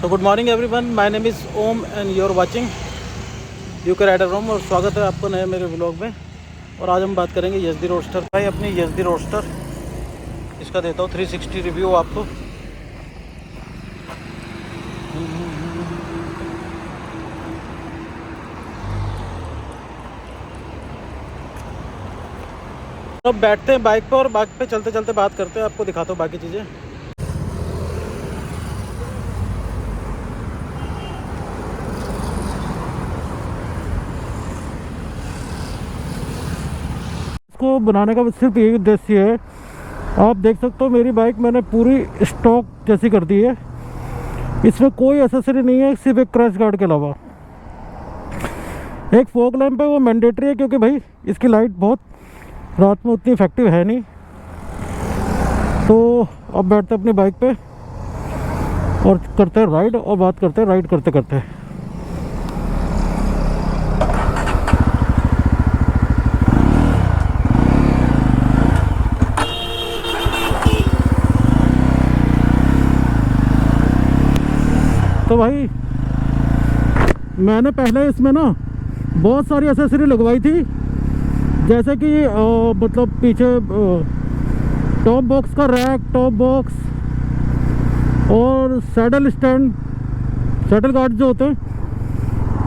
So good morning everyone. My name is Om and you are watching UK Rider Room और स्वागत है आपको नए मेरे व्लॉग में। और आज हम बात करेंगे यजदी रोडस्टर भाई, अपनी यजदी रोडस्टर। इसका देता हूँ 360 रिव्यू आपको। अब बैठते हैं बाइक पर और बाइक पे चलते चलते बात करते हैं, आपको दिखाता हूँ बाकी चीज़ें। इसको बनाने का सिर्फ यही उद्देश्य है, आप देख सकते हो मेरी बाइक मैंने पूरी स्टॉक जैसी कर दी है। इसमें कोई एसेसरी नहीं है सिर्फ एक क्रैश गार्ड के अलावा। एक फॉग लैंप है, वो मैंडेटरी है क्योंकि भाई इसकी लाइट बहुत रात में उतनी इफेक्टिव है नहीं। तो अब बैठते हैं अपनी बाइक पे और करते हैं राइड, और बात करते हैं राइड करते करते। तो भाई मैंने पहले इसमें ना बहुत सारी एसेसरी लगवाई थी, जैसे कि मतलब पीछे टॉप बॉक्स का रैक, टॉप बॉक्स और सैडल स्टैंड, सैडल गार्ड जो होते हैं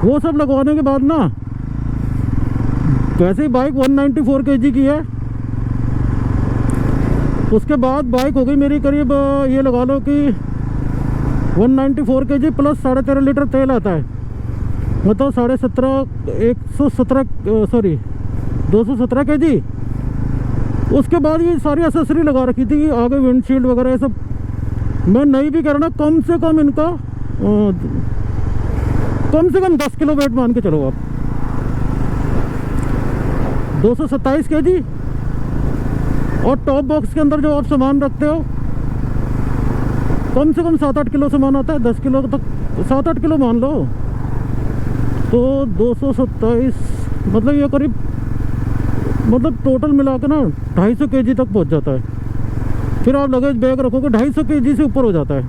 वो सब लगवाने के बाद ना, वैसे ही बाइक 194 kg की है। उसके बाद बाइक हो गई मेरी करीब ये लगा लो कि 194 kg प्लस 13.5 लीटर तेल आता है, मतलब 217 kg। उसके बाद ये सारी एसेसरी लगा रखी थी, आगे विंडशील्ड वगैरह ये सब मैं नई भी करना, कम से कम इनका कम से कम 10 किलो वेट मान के चलो आप। 227 kg और टॉप बॉक्स के अंदर जो आप सामान रखते हो कम से कम 7-8 किलो सामान आता है, 10 किलो तक 7-8 किलो मान लो। तो 227 मतलब ये करीब, मतलब टोटल मिला के ना 250 kg तक पहुंच जाता है। फिर आप लगेज बैग रखोगे 250 kg से ऊपर हो जाता है।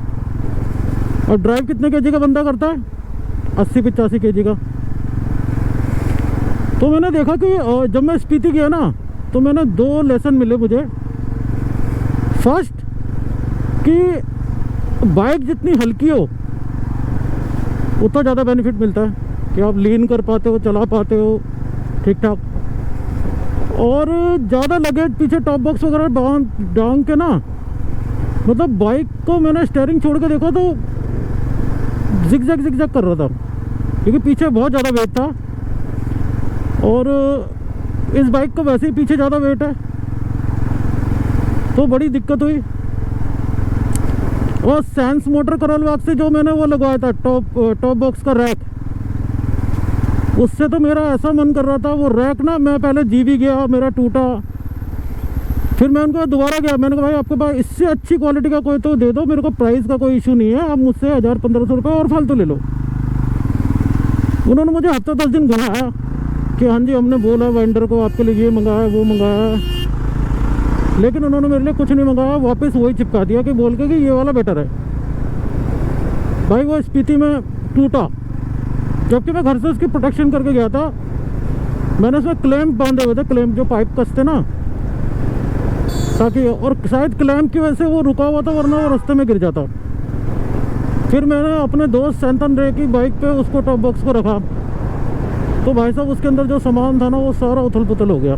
और ड्राइव कितने kg का बंदा करता है? 80-85 kg का। तो मैंने देखा कि जब मैं स्पीति गया ना, तो मैंने 2 लेसन मिले मुझे। फर्स्ट कि बाइक जितनी हल्की हो उतना ज़्यादा बेनिफिट मिलता है कि आप लीन कर पाते हो, चला पाते हो ठीक ठाक। और ज़्यादा लगेज पीछे टॉप बॉक्स वगैरह डांग के ना, मतलब बाइक को मैंने स्टीयरिंग छोड़ के देखा तो जिग जैग कर रहा था, क्योंकि पीछे बहुत ज़्यादा वेट था। और इस बाइक को वैसे ही पीछे ज़्यादा वेट है, तो बड़ी दिक्कत हुई। और सैंस मोटर करल वाक से जो मैंने वो लगवाया था टॉप बॉक्स का रैक, उससे तो मेरा ऐसा मन कर रहा था वो रैक ना, मैं पहले जीबी गया, मेरा टूटा। फिर मैं उनको दोबारा गया, मैंने कहा भाई आपके पास इससे अच्छी क्वालिटी का कोई तो दे दो, मेरे को प्राइस का कोई इशू नहीं है, आप मुझसे 1000-1500 रुपये और फालतू ले लो। उन्होंने मुझे हफ्ता 10 दिन घुमाया कि हाँ जी हमने बोला वेंडर को आपके लिए ये मंगाया वो मंगाया, लेकिन उन्होंने मेरे लिए कुछ नहीं मंगाया, वापस वही चिपका दिया कि बोल के कि ये वाला बेटर है। भाई वो स्पीति में टूटा, जबकि मैं घर से उसकी प्रोटेक्शन करके गया था। मैंने उसमें क्लैंप बांधे हुए थे, क्लैंप जो पाइप कसते ना, ताकि, और शायद क्लैंप की वजह से वो रुका हुआ था, वरना वो रास्ते में गिर जाता। फिर मैंने अपने दोस्त सैंतन रे की बाइक पे उसको टॉप बॉक्स को रखा, तो भाई साहब उसके अंदर जो सामान था ना वो सारा उथल पुथल हो गया,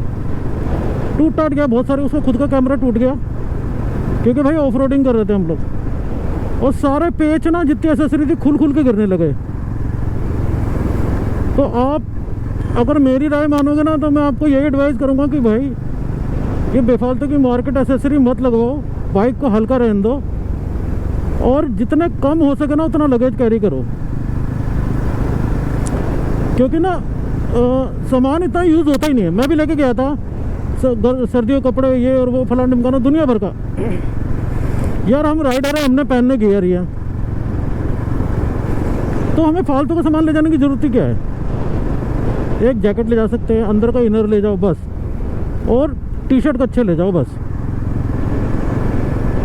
टूट टाट गया बहुत सारे। उसका खुद का कैमरा टूट गया, क्योंकि भाई ऑफ रोडिंग कर रहे थे हम लोग, और सारे पेच ना जितनी एसेसरी थी खुल के गिरने लगे। तो आप अगर मेरी राय मानोगे ना, तो मैं आपको यही एडवाइस करूँगा कि भाई ये बेफालतू की मार्केट एसेसरी मत लगवाओ, बाइक को हल्का रहने दो, और जितने कम हो सके ना उतना लगेज कैरी करो। क्योंकि ना सामान इतना यूज़ होता ही नहीं है। मैं भी लेके गया था सर्दियों कपड़े ये और वो फलान ढिमकाना दुनिया भर का, यार हम राइडर है, हमने पहनने गियर ही है, तो हमें फालतू का सामान ले जाने की ज़रूरत ही क्या है? एक जैकेट ले जा सकते हैं, अंदर का इनर ले जाओ बस, और टी शर्ट कच्छे ले जाओ बस,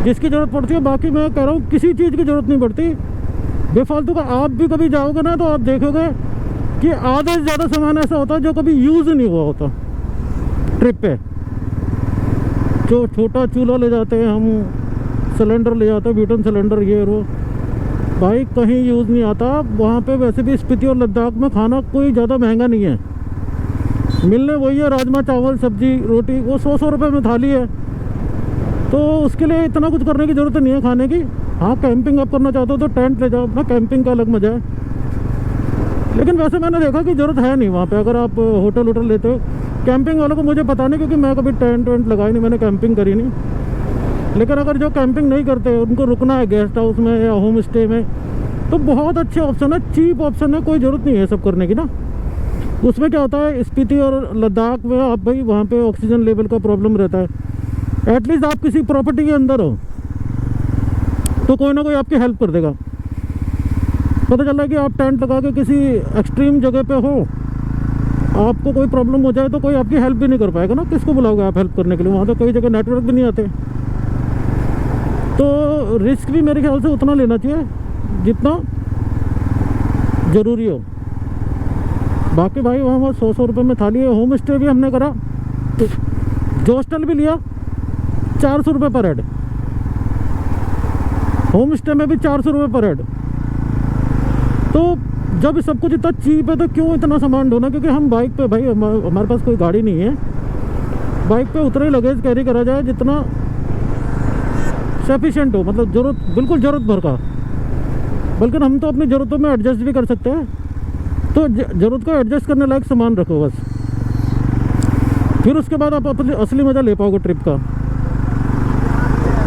जिसकी ज़रूरत पड़ती है। बाकी मैं कह रहा हूँ किसी चीज़ की ज़रूरत नहीं पड़ती। बेफालतू का। आप भी कभी जाओगे ना तो आप देखोगे कि आधे से ज़्यादा सामान ऐसा होता है जो कभी यूज़ नहीं हुआ होता ट्रिप पे। जो छोटा चूल्हा ले जाते हैं हम, सिलेंडर ले जाते हैं, ब्यूटन सिलेंडर, ये वो भाई कहीं यूज़ नहीं आता वहाँ पे। वैसे भी स्पीति और लद्दाख में खाना कोई ज़्यादा महंगा नहीं है, मिलने वही है राजमा चावल सब्जी रोटी, वो 100 रुपये में थाली है। तो उसके लिए इतना कुछ करने की ज़रूरत नहीं है खाने की। हाँ, कैंपिंग आप करना चाहते हो तो टेंट ले जाओ अपना, कैंपिंग का अलग मज़ा है। लेकिन वैसे मैंने देखा कि ज़रूरत है नहीं वहाँ पे, अगर आप होटल वोटल लेते हो। कैंपिंग वालों को मुझे पता नहीं, क्योंकि मैं कभी टेंट वेंट लगाई नहीं, मैंने कैंपिंग करी नहीं। लेकिन अगर जो कैंपिंग नहीं करते उनको रुकना है गेस्ट हाउस में या होम स्टे में, तो बहुत अच्छे ऑप्शन है, चीप ऑप्शन है, कोई ज़रूरत नहीं है सब करने की ना। उसमें क्या होता है, स्पीति और लद्दाख में आप भाई वहाँ पे ऑक्सीजन लेवल का प्रॉब्लम रहता है। एटलीस्ट आप किसी प्रॉपर्टी के अंदर हो तो कोई ना कोई आपकी हेल्प कर देगा। पता चल रहा है कि आप टेंट लगा के किसी एक्सट्रीम जगह पे हो, आपको कोई प्रॉब्लम हो जाए तो कोई आपकी हेल्प भी नहीं कर पाएगा ना। किसको बुलाओगे आप हेल्प करने के लिए? वहाँ तो कई जगह नेटवर्क भी नहीं आते। तो रिस्क भी मेरे ख्याल से उतना लेना चाहिए जितना ज़रूरी हो। बाकी भाई वहाँ 100 रुपये में थाली है। होम स्टे भी हमने करा, तो जो हॉस्टल भी लिया 400 रुपये पर हेड, होम स्टे में भी 400 रुपये पर हेड। तो जब सब कुछ इतना चीप है तो क्यों इतना सामान ढोना? क्योंकि हम बाइक पे, भाई हमारे पास कोई गाड़ी नहीं है, बाइक पे उतने ही लगेज कैरी करा जाए जितना सफिशेंट हो, मतलब ज़रूरत, बिल्कुल ज़रूरत भर का। बल्कि हम तो अपनी ज़रूरतों में एडजस्ट भी कर सकते हैं। तो ज़रूरत को एडजस्ट करने लायक सामान रखो बस, फिर उसके बाद आप अपनी असली मज़ा ले पाओगे ट्रिप का।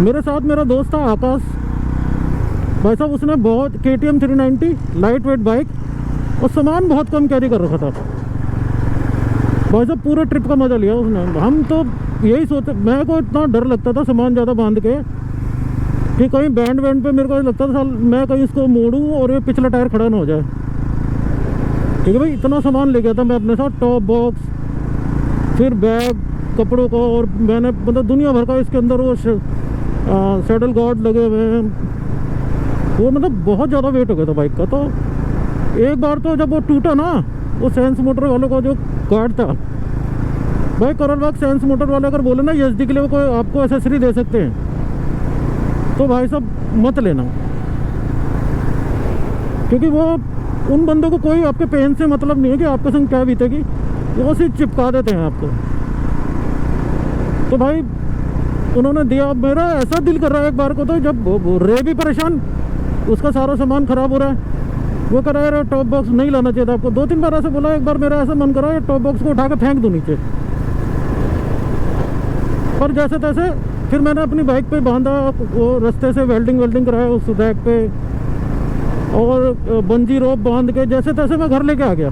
मेरे साथ मेरा दोस्त था आकाश भाई साहब, उसने बहुत KTM 390 लाइट वेट बाइक और सामान बहुत कम कैरी कर रखा था भाई साहब, पूरे ट्रिप का मज़ा लिया उसने। हम तो यही सोचते, मेरे को इतना डर लगता था सामान ज़्यादा बांध के कि कहीं बैंड वैंड पे मेरे को लगता था मैं कहीं इसको मोड़ूँ और ये पिछला टायर खड़ा ना हो जाए। ठीक है भाई, इतना सामान ले गया था मैं अपने साथ, टॉप बॉक्स, फिर बैग कपड़ों का, और मैंने मतलब दुनिया भर का इसके अंदर वो सैडल गार्ड लगे हुए हैं, वो मतलब बहुत ज़्यादा वेट हो गया था बाइक का। तो एक बार तो जब वो टूटा ना, वो सेंस मोटर वालों का जो गार्ड था भाई, करोल बाग सेंस मोटर वाले अगर बोले ना YSD के लिए वो कोई आपको एसेसरी दे सकते हैं, तो भाई साहब मत लेना। क्योंकि वो उन बंदों को कोई आपके पेन से मतलब नहीं है कि आपके संग क्या बीतेगी, वो सिर्फ चिपका देते हैं आपको। तो भाई उन्होंने दिया, मेरा ऐसा दिल कर रहा है एक बार को, तो जब रे भी परेशान, उसका सारा सामान ख़राब हो रहा है, वो कह रहा है टॉप बॉक्स नहीं लाना चाहिए था आपको। 2-3 बार ऐसा बोला, एक बार मेरा ऐसा मन करा टॉप बॉक्स को उठा के फेंक दूँ नीचे। पर जैसे तैसे फिर मैंने अपनी बाइक पे बांधा, वो रास्ते से वेल्डिंग कराया उस रैक पे, और बंजी रोप बांध के जैसे तैसे मैं घर लेके आ गया।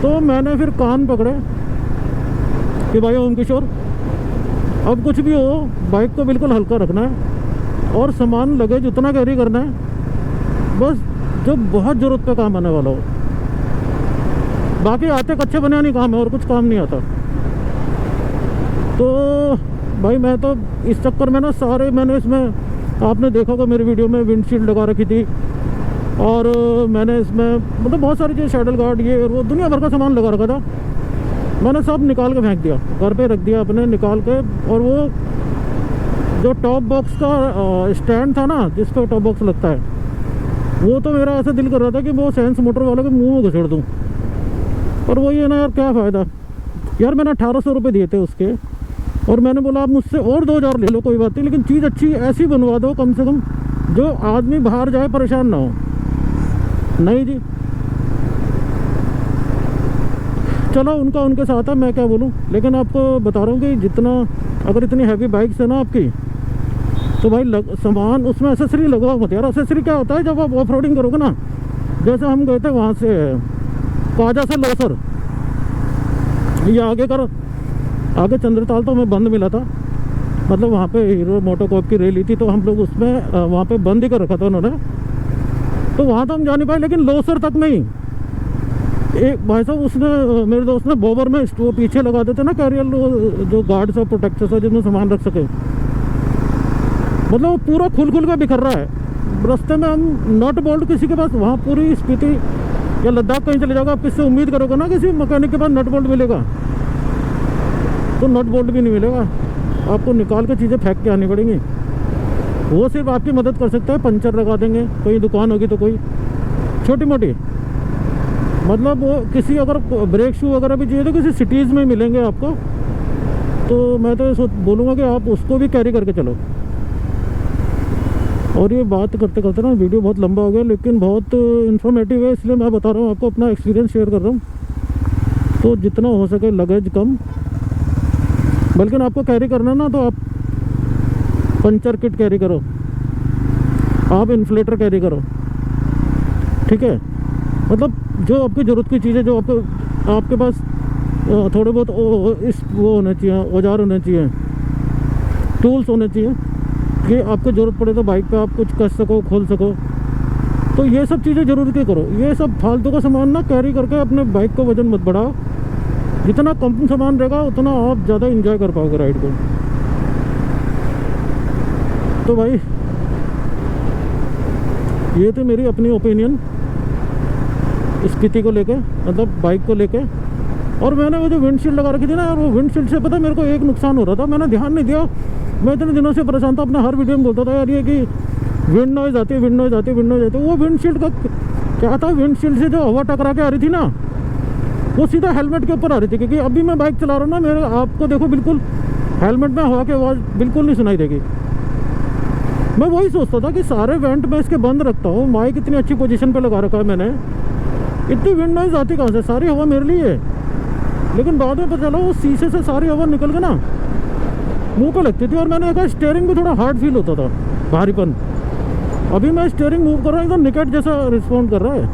तो मैंने फिर कान पकड़े कि भाई ओम किशोर, अब कुछ भी हो बाइक को बिल्कुल हल्का रखना है और सामान लगेज उतना कैरी करना है बस जो बहुत ज़रूरत पे काम आने वाला हो। बाकी आते कच्चे बने नहीं काम है, और कुछ काम नहीं आता। तो भाई मैं तो इस चक्कर में ना सारे, मैंने इसमें आपने देखा होगा मेरी वीडियो में विंडशील्ड लगा रखी थी, और मैंने इसमें मतलब बहुत सारी चीज़, सैडल गार्ड, ये वो दुनिया भर का सामान लगा रखा था। मैंने सब निकाल के फेंक दिया, घर पे रख दिया अपने निकाल के। और वो जो टॉप बॉक्स का स्टैंड था ना, जिस पर टॉप बॉक्स लगता है, वो तो मेरा ऐसा दिल कर रहा था कि वो सेंस मोटर वालों के मुंह में घुसेड़ दूँ। और वो ये ना यार, क्या फ़ायदा यार, मैंने 1800 रुपये दिए थे उसके, और मैंने बोला आप मुझसे और 2000 ले लो कोई बात नहीं, लेकिन चीज़ अच्छी ऐसी बनवा दो कम से कम जो आदमी बाहर जाए परेशान ना हो। नहीं जी, चलो उनका उनके साथ है, मैं क्या बोलूँ। लेकिन आपको बता रहा हूँ कि जितना, अगर इतनी हैवी बाइक्स है ना आपकी, तो भाई सामान उसमें एसेसरी लगवाओ मत यार। एसेसरी क्या होता है, जब आप ऑफ रोडिंग करोगे ना, जैसे हम गए थे वहाँ से काजा से लोसर, ये आगे चंद्रताल तो हमें बंद मिला था, मतलब वहाँ पे हीरो मोटोकॉर्प की रैली थी, तो हम लोग उसमें वहाँ पे बंद ही कर रखा था उन्होंने, तो वहाँ तो हम जा नहीं पाए। लेकिन लोसर तक में ही एक भाई साहब, उसने मेरे दोस्त ने बोबर में वो पीछे लगा देते ना कैरियर, जो गार्ड्स और प्रोटेक्टर्स है जिसमें सामान रख सके, मतलब वो पूरा खुल के बिखर रहा है। रास्ते में हम नट बोल्ट किसी के पास, वहाँ पूरी स्पीति या लद्दाख कहीं चले जाओगे, आप किससे उम्मीद करोगे ना किसी मैकेनिक के पास नट बोल्ट मिलेगा, तो नट बोल्ट भी नहीं मिलेगा, आपको निकाल के चीज़ें फेंक के आनी पड़ेंगी। वो सिर्फ आपकी मदद कर सकता है, पंचर लगा देंगे, कोई दुकान होगी तो कोई छोटी मोटी, मतलब वो किसी अगर ब्रेक शू वगैरह भी चाहिए तो किसी सिटीज़ में मिलेंगे आपको, तो मैं तो बोलूँगा कि आप उसको भी कैरी करके चलो। और ये बात करते करते ना वीडियो बहुत लंबा हो गया, लेकिन बहुत इन्फॉर्मेटिव है, इसलिए मैं बता रहा हूँ आपको, अपना एक्सपीरियंस शेयर कर रहा हूँ। तो जितना हो सके लगेज कम, बल्कि आपको कैरी करना ना तो आप पंचर किट कैरी करो, आप इन्फ्लेटर कैरी करो, ठीक है। मतलब जो आपकी ज़रूरत की चीज़ें, जो आपके पास थोड़े बहुत वो होने चाहिए, औजार होने चाहिए, टूल्स होने चाहिए कि आपको ज़रूरत पड़े तो बाइक पे आप कुछ कर सको, खोल सको। तो ये सब चीज़ें ज़रूर की करो, ये सब फालतू का सामान ना कैरी करके अपने बाइक का वजन मत बढ़ाओ। जितना कम सामान रहेगा उतना आप ज़्यादा एंजॉय कर पाओगे राइड को। तो भाई ये तो मेरी अपनी ओपिनियन स्पीति को लेके, मतलब बाइक को लेके। और मैंने वो जो विंडशील्ड लगा रखी थी ना यार, वो विंडशील्ड से पता मेरे को एक नुकसान हो रहा था, मैंने ध्यान नहीं दिया। मैं इतने दिनों से परेशान था, अपना हर वीडियो में बोलता था यार ये कि विंड नॉइज़ आती है, विंड नॉइज़ आती है, विंड नॉइज़ आती है। वो विंडशील्ड का क्या था, विंडशील्ड से जो हवा टकरा के आ रही थी ना, वो सीधा हेलमेट के ऊपर आ रही थी। क्योंकि अभी मैं बाइक चला रहा हूँ ना, मेरे आपको देखो बिल्कुल हेलमेट में हवा की आवाज़ बिल्कुल नहीं सुनाई देगी। मैं वही सोचता था कि सारे वेंट में इसके बंद रखता हूँ, माइक इतनी अच्छी पोजीशन पे लगा रखा है मैंने, इतनी विंड नॉइज़ आती कहाँ से, सारी हवा मेरे लिए है। लेकिन बाद में पता चला वो शीशे से सारी हवा निकल के ना मुंह पे लगती थी, और मैंने देखा स्टीयरिंग भी थोड़ा हार्ड फील होता था, भारीपन। अभी मैं स्टीयरिंग मूव कर रहा हूँ एकदम निकेट जैसा रिस्पॉन्ड कर रहा है।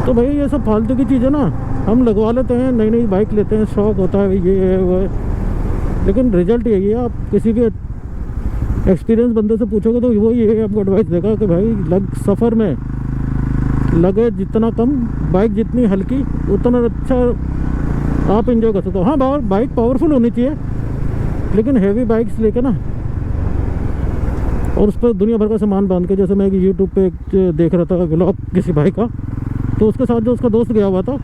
तो भाई ये सब फालतू की चीज़ें ना हम लगवा लेते हैं, नई नई बाइक लेते हैं, शौक होता है ये है वो है, लेकिन रिजल्ट यही है। आप किसी भी एक्सपीरियंस बंदे से पूछोगे तो वो ये आपको एडवाइस देगा कि भाई सफ़र में लगे जितना कम, बाइक जितनी हल्की उतना अच्छा आप एंजॉय कर सकते हो। हाँ बाइक पावरफुल होनी चाहिए, लेकिन हेवी बाइक्स लेके ना और उस पर दुनिया भर का सामान बांध के, जैसे मैं यूट्यूब पे एक देख रहा था व्लॉग किसी भाई का, तो उसके साथ जो उसका दोस्त गया हुआ था,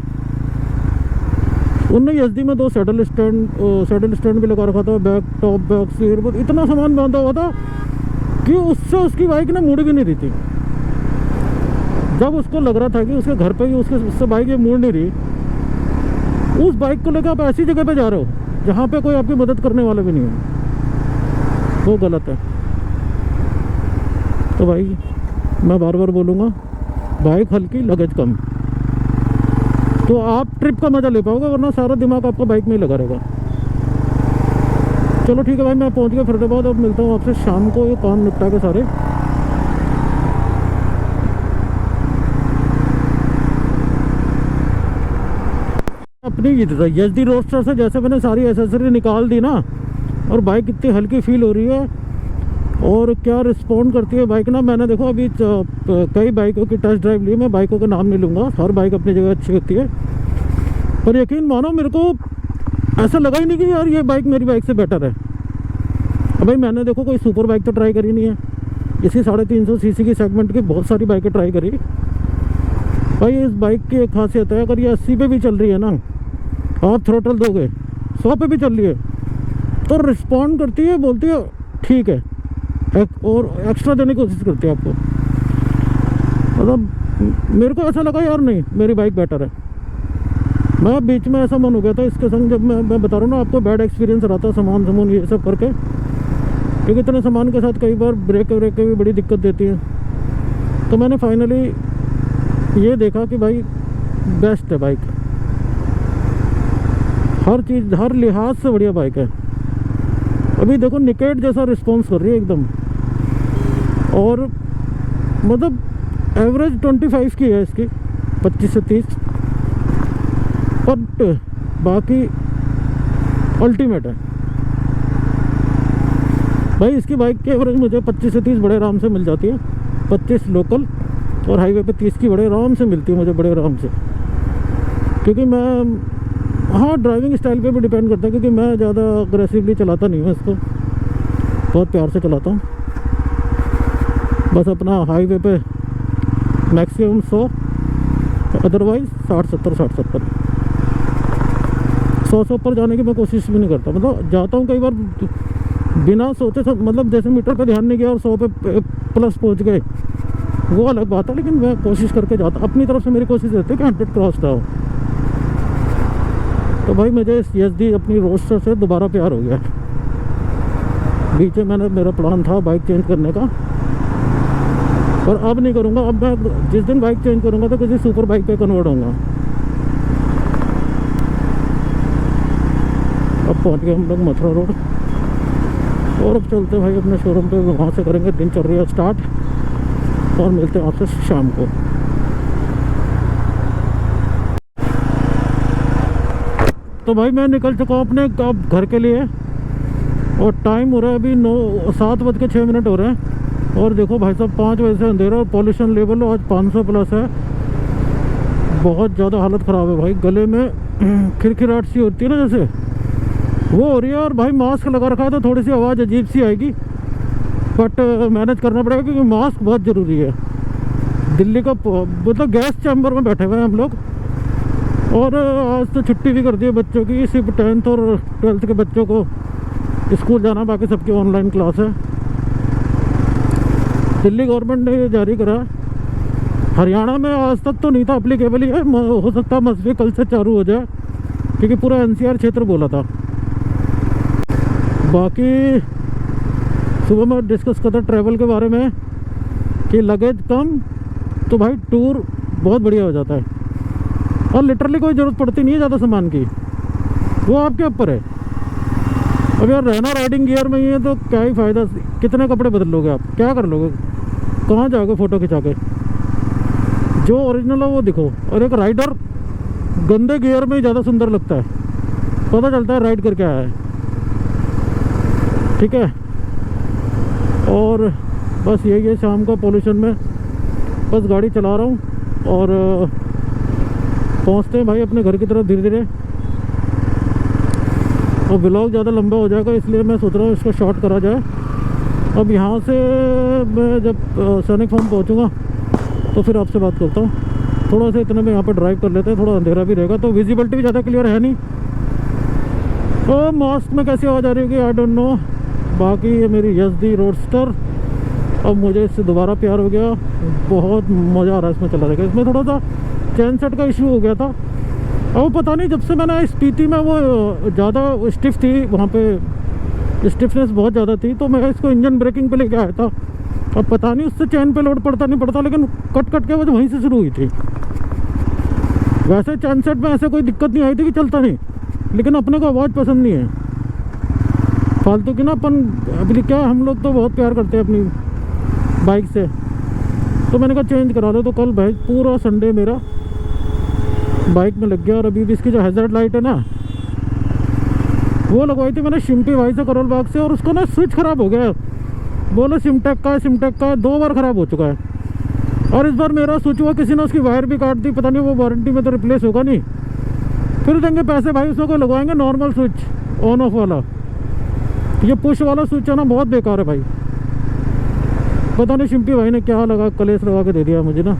उनने एसडी में 2 सैडल स्टैंड भी लगा रखा था, बैक टॉप बैक सीट, इतना सामान बांधा हुआ था कि उससे उसकी बाइक ना मुड़ भी नहीं रही थी। जब उसको लग रहा था कि उसके घर पे ही उससे बाइक ये मुड़ नहीं रही, उस बाइक को लेकर आप ऐसी जगह पे जा रहे हो जहाँ पे कोई आपकी मदद करने वाला भी नहीं है, वो गलत है। तो भाई मैं बार बार बोलूँगा, बाइक हल्की लगेज कम, तो आप ट्रिप का मज़ा ले पाओगे, वरना सारा दिमाग आपका बाइक में ही लगा रहेगा। चलो ठीक है भाई, मैं पहुँच गया फरीदाबाद, अब मिलता हूँ आपसे शाम को, ये काम निपटा के सारे। अपनी एसडी रोडस्टर से जैसे मैंने सारी एसेसरी निकाल दी ना, और बाइक इतनी हल्की फील हो रही है, और क्या रिस्पॉन्ड करती है बाइक ना। मैंने देखो अभी कई बाइकों की टेस्ट ड्राइव ली, मैं बाइकों का नाम नहीं लूँगा, हर बाइक अपनी जगह अच्छी होती है, पर यकीन मानो मेरे को ऐसा लगा ही नहीं कि यार ये बाइक मेरी बाइक से बेटर है। अब भाई मैंने देखो कोई सुपर बाइक तो ट्राई करी नहीं है, इसी 350 सीसी की सेगमेंट की बहुत सारी बाइकें ट्राई करी। भाई इस बाइक की एक खासियत है, अगर ये 80 पे भी चल रही है ना, आप थ्रोटल दोगे, 100 पे भी चल रही है, तो रिस्पॉन्ड करती है, बोलती है ठीक है, और एक्स्ट्रा देने की कोशिश करती है आपको। मतलब मेरे को ऐसा लगा यार नहीं मेरी बाइक बेटर है। मैं बीच में ऐसा मन हो गया था इसके संग, जब मैं बता रहा हूँ ना आपको, बैड एक्सपीरियंस रहा था सामान ये सब करके, क्योंकि इतने सामान के साथ कई बार ब्रेक की भी बड़ी दिक्कत देती है। तो मैंने फाइनली ये देखा कि भाई बेस्ट है बाइक, हर चीज़ हर लिहाज से बढ़िया बाइक है। अभी देखो निकेट जैसा रिस्पॉन्स कर रही है एकदम, और मतलब एवरेज 25 की है इसकी, 25 से 30, बट बाकी अल्टीमेट है भाई। इसकी बाइक की एवरेज मुझे 25 से 30 बड़े आराम से मिल जाती है, 25 लोकल, और हाईवे पे 30 की बड़े आराम से मिलती है मुझे, बड़े आराम से। क्योंकि मैं हाँ ड्राइविंग स्टाइल पे भी डिपेंड करता है, क्योंकि मैं ज़्यादा अग्रेसिवली चलाता नहीं हूँ इसको, बहुत प्यार से चलाता हूँ। बस अपना हाईवे पे मैक्सिमम 100, अदरवाइज 60-70 100 से ऊपर जाने की मैं कोशिश भी नहीं करता। मतलब जाता हूँ कई बार बिना सोचे मतलब जैसे मीटर पे ध्यान नहीं किया और 100 पे प्लस पहुँच गए, वो अलग बात है। लेकिन मैं कोशिश करके जाता, अपनी तरफ से मेरी कोशिश रहती है कि 100 क्रॉस ना हो। तो भाई मुझे इस यजदी अपनी रोडस्टर से दोबारा प्यार हो गया। बीच में मेरा प्लान था बाइक चेंज करने का, और अब नहीं करूँगा। अब मैं जिस दिन बाइक चेंज करूँगा तो किसी सुपर बाइक पे कन्वर्ट होऊंगा। अब पहुँच गए हम लोग मथुरा रोड, और अब चलते भाई अपने शोरूम पे, वहाँ से करेंगे दिनचर्या स्टार्ट, और मिलते हैं आपसे शाम को। तो भाई मैं निकल चुका हूँ अपने अब घर के लिए, और टाइम हो रहा है अभी 7:06 हो रहे हैं। और देखो भाई साहब 5 बजे से अंधेरा, और पॉल्यूशन लेवल आज 500 प्लस है। बहुत ज़्यादा हालत ख़राब है भाई, गले में खिरखिराहट सी होती है ना जैसे, वो हो रही है। और भाई मास्क लगा रखा है तो थोड़ी सी आवाज़ अजीब सी आएगी, बट मैनेज करना पड़ेगा क्योंकि मास्क बहुत ज़रूरी है। दिल्ली का मतलब गैस चैम्बर में बैठे हुए हैं हम लोग, और आज तो छुट्टी भी कर दी है बच्चों की, सिर्फ 10th और 12th के बच्चों को स्कूल जाना, बाकी सबकी ऑनलाइन क्लास है। दिल्ली गवर्नमेंट ने ये जारी करा। हरियाणा में आज तक तो नहीं था अप्लीकेबल, ही है, हो सकता है मसले कल से चालू हो जाए, क्योंकि पूरा NCR क्षेत्र बोला था। बाकी सुबह मैं डिस्कस करता ट्रैवल के बारे में कि लगेज कम तो भाई टूर बहुत बढ़िया हो जाता है, और लिटरली कोई ज़रूरत पड़ती नहीं है ज़्यादा सामान की, वो आपके ऊपर है। अब यार रहना राइडिंग गियर में ही है तो क्या ही फ़ायदा, कितने कपड़े बदल लोगे आप, क्या कर लोगे, कहाँ जाओगे फ़ोटो खिंचा के। जो ओरिजिनल है वो दिखो। और एक राइडर गंदे गियर में ही ज़्यादा सुंदर लगता है, पता चलता है राइड करके आया है। ठीक है, और बस यही है, शाम का पॉल्यूशन में बस गाड़ी चला रहा हूँ, और पहुँचते हैं भाई अपने घर की तरफ धीरे धीरे। और ब्लॉग ज़्यादा लंबा हो जाएगा, इसलिए मैं सोच रहा हूँ इसको शॉर्ट करा जाए। अब यहाँ से मैं जब सैनिक फार्म पहुँचूँगा तो फिर आपसे बात करता हूँ। थोड़ा सा इतने में यहाँ पर ड्राइव कर लेते हैं, थोड़ा अंधेरा भी रहेगा तो विजिबिलिटी भी ज़्यादा क्लियर है नहीं। तो मास्क में कैसी आवाज़ आ रही होगी आई डोंट नो। बाकी ये मेरी यजदी रोडस्टर, अब मुझे इससे दोबारा प्यार हो गया, बहुत मज़ा आ रहा है इसमें चला रहेगा। इसमें थोड़ा सा चैन सेट का इशू हो गया था, अब पता नहीं जब से मैंने स्पीति में वो ज़्यादा स्टिफ थी, वहाँ पे स्टिफनेस बहुत ज़्यादा थी, तो मैं इसको इंजन ब्रेकिंग पे लेके आया था। अब पता नहीं उससे चैन पे लोड पड़ता नहीं पड़ता, लेकिन कट कट के वो वहीं से शुरू हुई थी। वैसे चैन सेट में ऐसे कोई दिक्कत नहीं आई थी कि चलता नहीं, लेकिन अपने को आवाज़ पसंद नहीं है फालतू की ना। अपन अभी क्या, हम लोग तो बहुत प्यार करते हैं अपनी बाइक से, तो मैंने कहा चेंज करा दो। तो कल भाई पूरा संडे मेरा बाइक में लग गया। और अभी भी इसकी जो हैज़र्ड लाइट है ना, वो लगवाई थी मैंने शिम्पी भाई से करोल बाग से, और उसका ना स्विच ख़राब हो गया। बोलो सिमटेक का है 2 बार ख़राब हो चुका है। और इस बार मेरा स्विच हुआ, किसी ने उसकी वायर भी काट दी, पता नहीं वो वारंटी में तो रिप्लेस होगा नहीं, फिर देंगे पैसे भाई, उसको लगवाएंगे नॉर्मल स्विच ऑन ऑफ वाला। ये पुश वाला स्विच है ना, बहुत बेकार है भाई। पता नहीं शिम्पी भाई ने क्या लगा, कलेश लगा के दे दिया मुझे ना।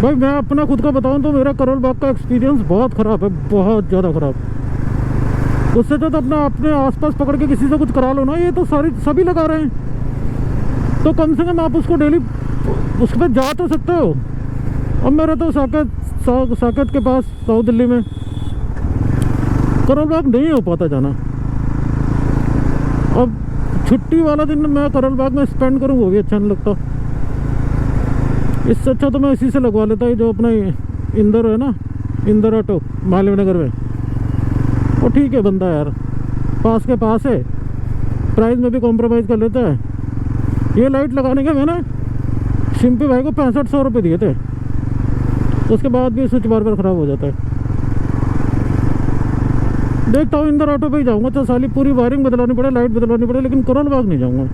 भाई मैं अपना खुद का बताऊं तो मेरा करोल बाग का एक्सपीरियंस बहुत ख़राब है, बहुत ज़्यादा ख़राब। उससे तो अपना अपने आसपास पकड़ के किसी से कुछ करा लो ना, ये तो सभी लगा रहे हैं, तो कम से कम आप उसको डेली उस पर जा तो सकते हो। अब मेरा तो साकेत के पास साउथ दिल्ली में करोल बाग नहीं हो पाता जाना। अब छुट्टी वाला दिन मैं करोल बाग में स्पेंड करूँ वो भी अच्छा नहीं लगता। इससे अच्छा तो मैं इसी से लगवा लेता, ये जो अपना इंदर है ना, इंदर ऑटो मालवीय नगर में, वो ठीक है बंदा यार, पास के पास है, प्राइस में भी कॉम्प्रोमाइज़ कर लेता है। ये लाइट लगाने के मैंने शिम्पी भाई को 6500 रुपये दिए थे, उसके बाद भी स्विच बार बार ख़राब हो जाता है। देखता हूँ इंदर ऑटो पे ही जाऊँगा, तो साली पूरी वायरिंग बदलानी पड़े, लाइट बदलानी पड़े, लेकिन करोल बाग नहीं जाऊँगा।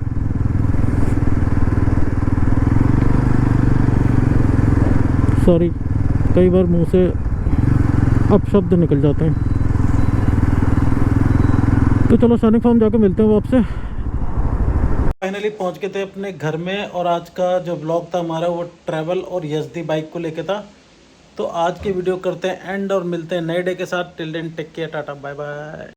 सॉरी, कई बार मुंह से अपशब्द निकल जाते हैं। तो चलो सैनिक फार्म जाके मिलते हैं वो आपसे। फाइनली पहुंच गए थे अपने घर में, और आज का जो ब्लॉग था हमारा वो ट्रैवल और यजदी बाइक को लेके था। तो आज की वीडियो करते हैं एंड और मिलते हैं नए डे के साथ। Till then take care, tata bye bye.